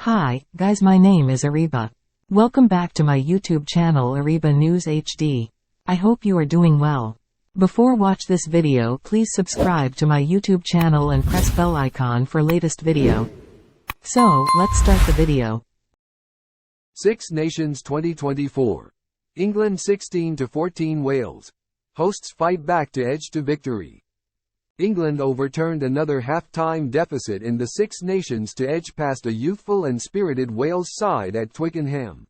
Hi, guys, my name is Ariba. Welcome back to my YouTube channel Ariba News HD. I hope you are doing well. Before watch this video, please subscribe to my YouTube channel and press bell icon for latest video. So, let's start the video. Six Nations 2024. England 16-14 Wales. Hosts fight back to edge to victory. England overturned another half-time deficit in the Six Nations to edge past a youthful and spirited Wales side at Twickenham.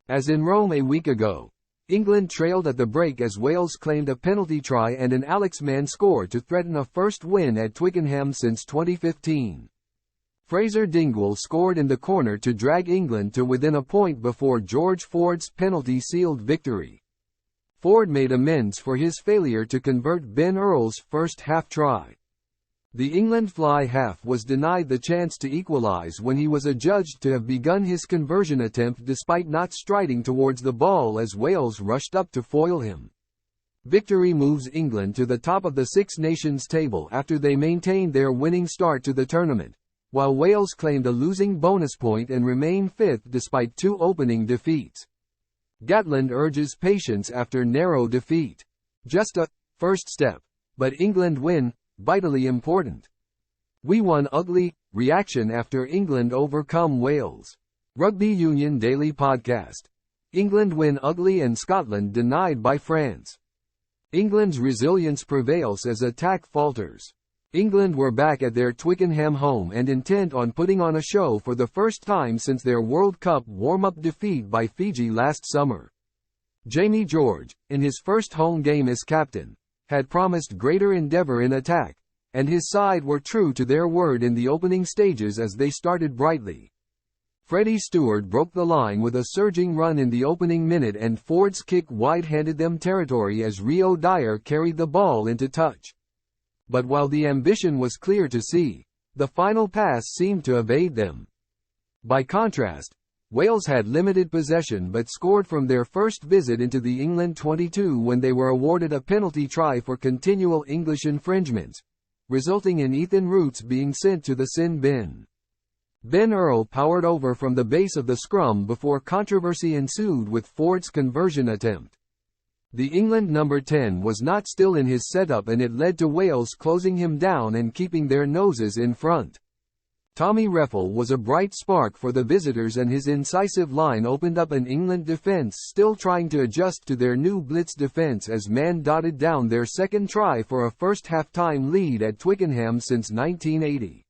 As in Rome a week ago, England trailed at the break as Wales claimed a penalty try and an Alex Mann score to threaten a first win at Twickenham since 2015. Fraser Dingwall scored in the corner to drag England to within a point before George Ford's penalty sealed victory. Ford made amends for his failure to convert Ben Earl's first half try. The England fly half was denied the chance to equalise when he was adjudged to have begun his conversion attempt despite not striding towards the ball as Wales rushed up to foil him. Victory moves England to the top of the Six Nations table after they maintained their winning start to the tournament, while Wales claimed a losing bonus point and remain fifth despite two opening defeats. Gatland urges patience after narrow defeat. Just a first step, but England win, vitally important. We won ugly, reaction after England overcome Wales. Rugby Union Daily Podcast. England win ugly and Scotland denied by France. England's resilience prevails as attack falters. England were back at their Twickenham home and intent on putting on a show for the first time since their World Cup warm-up defeat by Fiji last summer. Jamie George, in his first home game as captain, had promised greater endeavour in attack, and his side were true to their word in the opening stages as they started brightly. Freddie Stewart broke the line with a surging run in the opening minute and Ford's kick wide-handed them territory as Rio Dyer carried the ball into touch. But while the ambition was clear to see, the final pass seemed to evade them. By contrast, Wales had limited possession but scored from their first visit into the England 22 when they were awarded a penalty try for continual English infringements, resulting in Ethan Roots being sent to the sin bin. Ben Earl powered over from the base of the scrum before controversy ensued with Ford's conversion attempt. The England number 10 was not still in his setup and it led to Wales closing him down and keeping their noses in front. Tommy Reffell was a bright spark for the visitors and his incisive line opened up an England defence still trying to adjust to their new blitz defence as Mann dotted down their second try for a first half-time lead at Twickenham since 1980.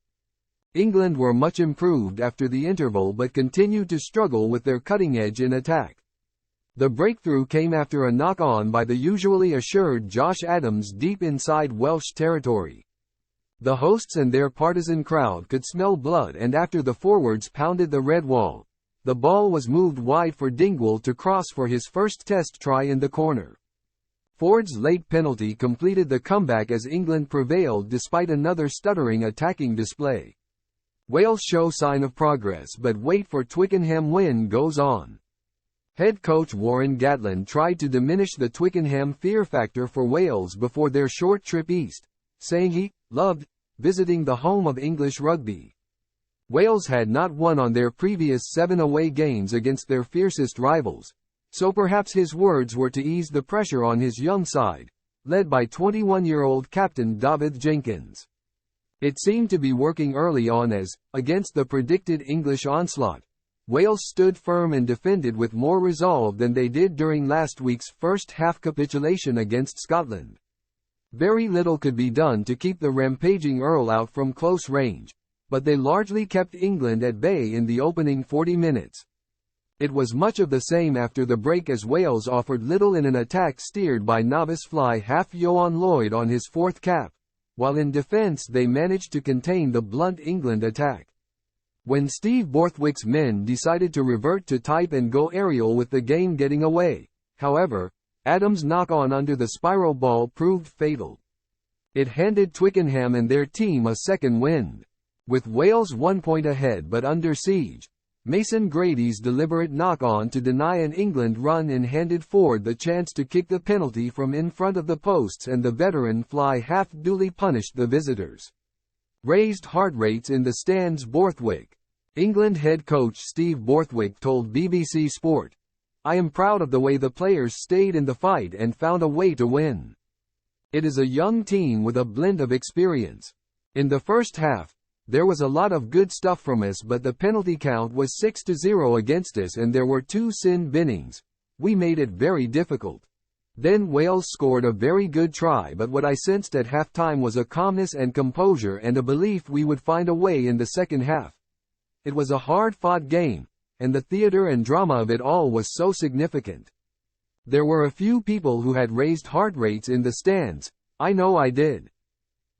England were much improved after the interval but continued to struggle with their cutting edge in attack. The breakthrough came after a knock-on by the usually assured Josh Adams deep inside Welsh territory. The hosts and their partisan crowd could smell blood and after the forwards pounded the red wall, the ball was moved wide for Dingwall to cross for his first test try in the corner. Ford's late penalty completed the comeback as England prevailed despite another stuttering attacking display. Wales show sign of progress but wait for Twickenham win goes on. Head coach Warren Gatland tried to diminish the Twickenham fear factor for Wales before their short trip east, saying he loved visiting the home of English rugby. Wales had not won on their previous 7 away games against their fiercest rivals, so perhaps his words were to ease the pressure on his young side, led by 21-year-old captain David Jenkins. It seemed to be working early on as, against the predicted English onslaught, Wales stood firm and defended with more resolve than they did during last week's first-half capitulation against Scotland. Very little could be done to keep the rampaging Earl out from close range, but they largely kept England at bay in the opening 40 minutes. It was much of the same after the break as Wales offered little in an attack steered by novice fly half Ioan Lloyd on his fourth cap, while in defence they managed to contain the blunt England attack. When Steve Borthwick's men decided to revert to type and go aerial with the game getting away, however, Adams' knock-on under the spiral ball proved fatal. It handed Twickenham and their team a second wind. With Wales 1 point ahead but under siege, Mason Grady's deliberate knock-on to deny an England run-in handed Ford the chance to kick the penalty from in front of the posts and the veteran fly half duly punished the visitors. Raised heart rates in the stands. Borthwick, England head coach Steve Borthwick told BBC Sport, "I am proud of the way the players stayed in the fight and found a way to win. It is a young team with a blend of experience. In the first half, there was a lot of good stuff from us, but the penalty count was 6-0 against us and there were 2 sin binnings. We made it very difficult. Then Wales scored a very good try, but what I sensed at halftime was a calmness and composure and a belief we would find a way in the second half. It was a hard-fought game, and the theater and drama of it all was so significant. There were a few people who had raised heart rates in the stands. I know I did.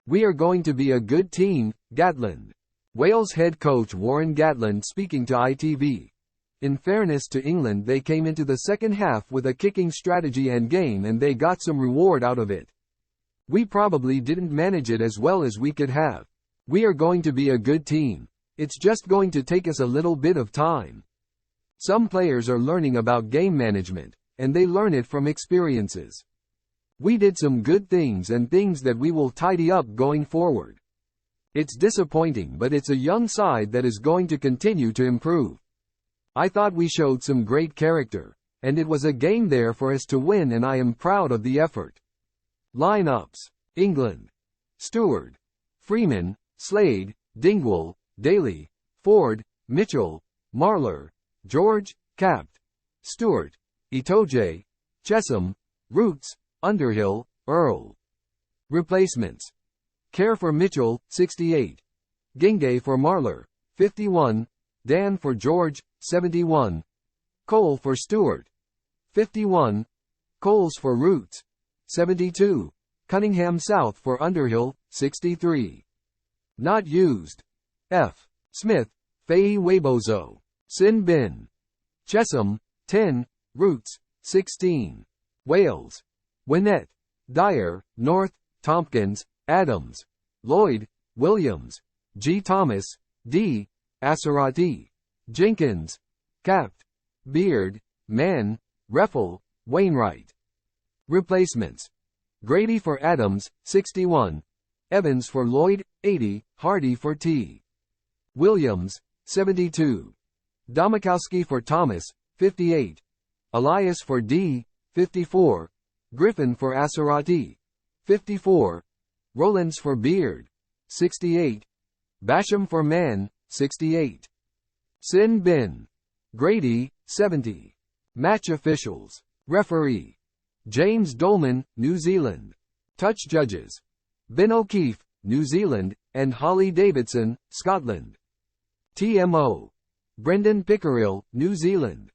We are going to be a good team." Gatland. Wales head coach Warren Gatland speaking to ITV. In fairness to England, they came into the second half with a kicking strategy and game and they got some reward out of it. We probably didn't manage it as well as we could have. We are going to be a good team. It's just going to take us a little bit of time. Some players are learning about game management, and they learn it from experiences. We did some good things and things that we will tidy up going forward. It's disappointing, but it's a young side that is going to continue to improve. I thought we showed some great character, and it was a game there for us to win and I am proud of the effort." Lineups. England. Stewart, Freeman, Slade, Dingwall, Daly, Ford, Mitchell, Marler, George, Capt. Stewart, Itoje, Chessum, Roots, Underhill, Earl. Replacements. Kerr for Mitchell, 68. Gingay for Marler, 51. Dan for George, 71. Cole for Stewart, 51. Coles for Roots, 72. Cunningham South for Underhill, 63. Not used. F. Smith, Faye Webozo. Sin Bin. Chessum, 10. Roots, 16. Wales. Winnett, Dyer, North, Tompkins, Adams, Lloyd, Williams, G. Thomas, D. Asarati, Jenkins, Capt. Beard, Mann, Reffel, Wainwright. Replacements. Grady for Adams, 61. Evans for Lloyd, 80. Hardy for T. Williams, 72. Domikowski for Thomas, 58. Elias for D, 54. Griffin for Asarati, 54. Rowlands for Beard, 68. Basham for Mann, 68. Sin Bin. Grady, 70. Match officials. Referee. James Dolman, New Zealand. Touch judges. Ben O'Keefe, New Zealand, and Holly Davidson, Scotland. TMO. Brendan Pickerill, New Zealand.